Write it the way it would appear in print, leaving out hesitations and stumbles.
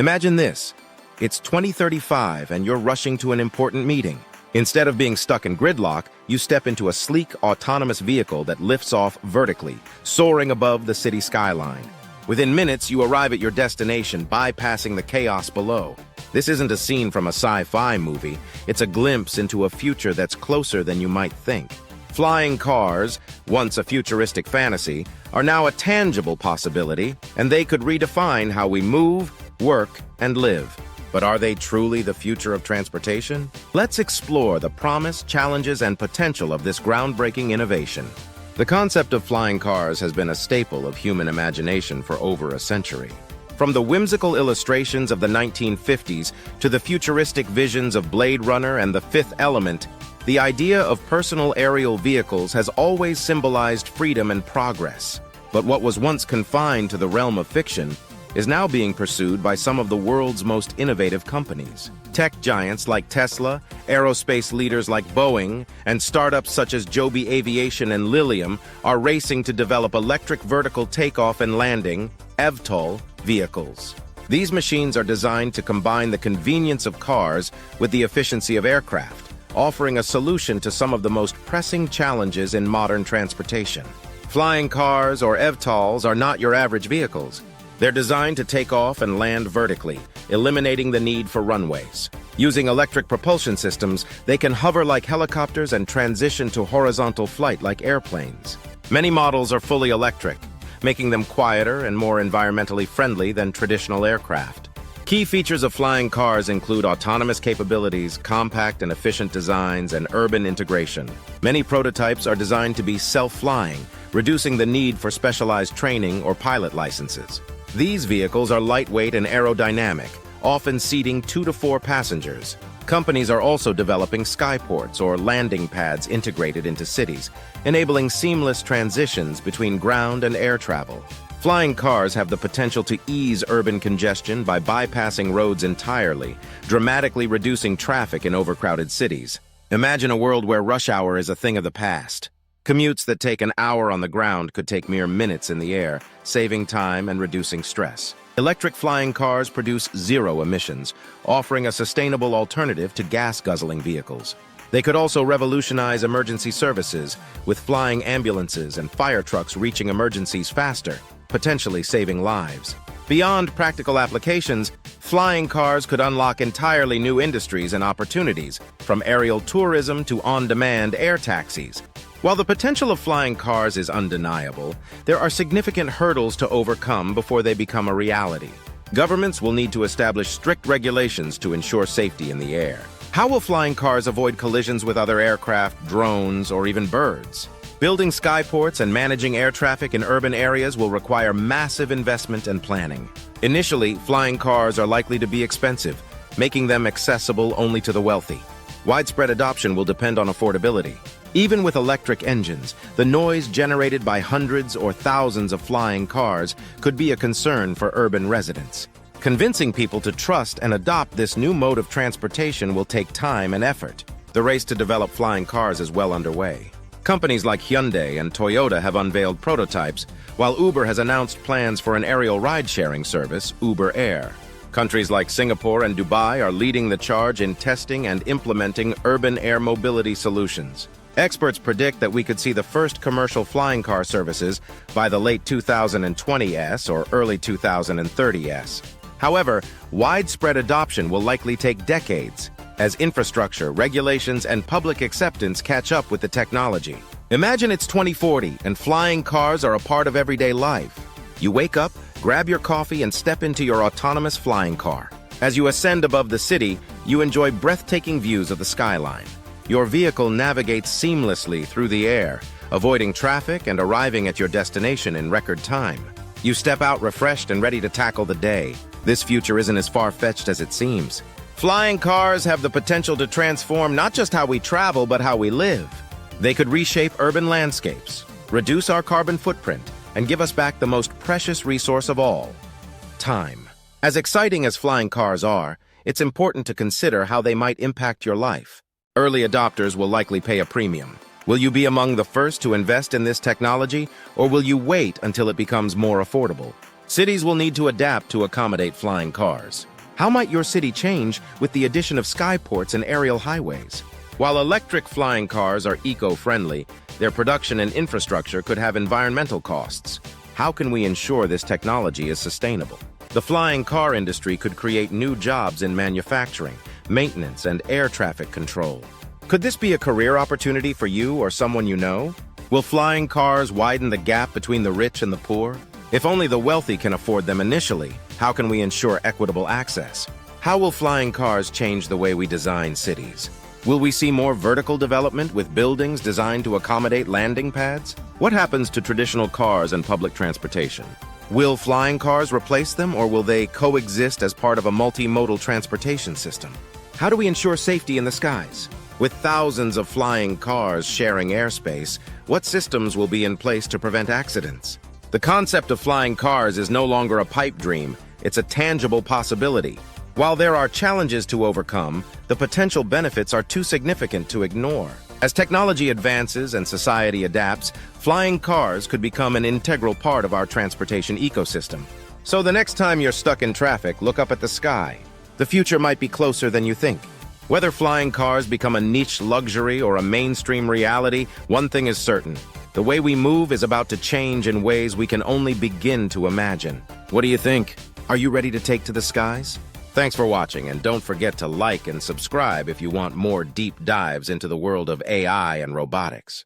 Imagine this. It's 2035 and you're rushing to an important meeting. Instead of being stuck in gridlock, you step into a sleek, autonomous vehicle that lifts off vertically, soaring above the city skyline. Within minutes, you arrive at your destination, bypassing the chaos below. This isn't a scene from a sci-fi movie. It's a glimpse into a future that's closer than you might think. Flying cars, once a futuristic fantasy, are now a tangible possibility, and they could redefine how we move, work, and live. But are they truly the future of transportation? Let's explore the promise, challenges, and potential of this groundbreaking innovation. The concept of flying cars has been a staple of human imagination for over a century. From the whimsical illustrations of the 1950s to the futuristic visions of Blade Runner and The Fifth Element, the idea of personal aerial vehicles has always symbolized freedom and progress. But what was once confined to the realm of fiction is now being pursued by some of the world's most innovative companies. Tech giants like Tesla, aerospace leaders like Boeing, and startups such as Joby Aviation and Lilium are racing to develop electric vertical takeoff and landing, eVTOL, vehicles. These machines are designed to combine the convenience of cars with the efficiency of aircraft, offering a solution to some of the most pressing challenges in modern transportation. Flying cars, or eVTOLs, are not your average vehicles. They're designed to take off and land vertically, eliminating the need for runways. Using electric propulsion systems, they can hover like helicopters and transition to horizontal flight like airplanes. Many models are fully electric, making them quieter and more environmentally friendly than traditional aircraft. Key features of flying cars include autonomous capabilities, compact and efficient designs, and urban integration. Many prototypes are designed to be self-flying, reducing the need for specialized training or pilot licenses. These vehicles are lightweight and aerodynamic, often seating 2 to 4 passengers. Companies are also developing skyports or landing pads integrated into cities, enabling seamless transitions between ground and air travel. Flying cars have the potential to ease urban congestion by bypassing roads entirely, dramatically reducing traffic in overcrowded cities. Imagine a world where rush hour is a thing of the past. Commutes that take an hour on the ground could take mere minutes in the air, saving time and reducing stress. Electric flying cars produce zero emissions, offering a sustainable alternative to gas-guzzling vehicles. They could also revolutionize emergency services, with flying ambulances and fire trucks reaching emergencies faster, potentially saving lives. Beyond practical applications, flying cars could unlock entirely new industries and opportunities, from aerial tourism to on-demand air taxis. While the potential of flying cars is undeniable, there are significant hurdles to overcome before they become a reality. Governments will need to establish strict regulations to ensure safety in the air. How will flying cars avoid collisions with other aircraft, drones, or even birds? Building skyports and managing air traffic in urban areas will require massive investment and planning. Initially, flying cars are likely to be expensive, making them accessible only to the wealthy. Widespread adoption will depend on affordability. Even with electric engines, the noise generated by hundreds or thousands of flying cars could be a concern for urban residents. Convincing people to trust and adopt this new mode of transportation will take time and effort. The race to develop flying cars is well underway. Companies like Hyundai and Toyota have unveiled prototypes, while Uber has announced plans for an aerial ride-sharing service, Uber Air. Countries like Singapore and Dubai are leading the charge in testing and implementing urban air mobility solutions. Experts predict that we could see the first commercial flying car services by the late 2020s or early 2030s. However, widespread adoption will likely take decades, as infrastructure, regulations, and public acceptance catch up with the technology. Imagine it's 2040 and flying cars are a part of everyday life. You wake up, grab your coffee, and step into your autonomous flying car. As you ascend above the city, you enjoy breathtaking views of the skyline. Your vehicle navigates seamlessly through the air, avoiding traffic and arriving at your destination in record time. You step out refreshed and ready to tackle the day. This future isn't as far-fetched as it seems. Flying cars have the potential to transform not just how we travel, but how we live. They could reshape urban landscapes, reduce our carbon footprint, and give us back the most precious resource of all, time. As exciting as flying cars are, it's important to consider how they might impact your life. Early adopters will likely pay a premium. Will you be among the first to invest in this technology, or will you wait until it becomes more affordable? Cities will need to adapt to accommodate flying cars. How might your city change with the addition of skyports and aerial highways? While electric flying cars are eco-friendly, their production and infrastructure could have environmental costs. How can we ensure this technology is sustainable? The flying car industry could create new jobs in manufacturing, maintenance, and air traffic control. Could this be a career opportunity for you or someone you know? Will flying cars widen the gap between the rich and the poor? If only the wealthy can afford them initially, how can we ensure equitable access? How will flying cars change the way we design cities? Will we see more vertical development with buildings designed to accommodate landing pads? What happens to traditional cars and public transportation? Will flying cars replace them, or will they coexist as part of a multimodal transportation system? How do we ensure safety in the skies? With thousands of flying cars sharing airspace, what systems will be in place to prevent accidents? The concept of flying cars is no longer a pipe dream, it's a tangible possibility. While there are challenges to overcome, the potential benefits are too significant to ignore. As technology advances and society adapts, flying cars could become an integral part of our transportation ecosystem. So the next time you're stuck in traffic, look up at the sky. The future might be closer than you think. Whether flying cars become a niche luxury or a mainstream reality, one thing is certain. The way we move is about to change in ways we can only begin to imagine. What do you think? Are you ready to take to the skies? Thanks for watching, and don't forget to like and subscribe if you want more deep dives into the world of AI and robotics.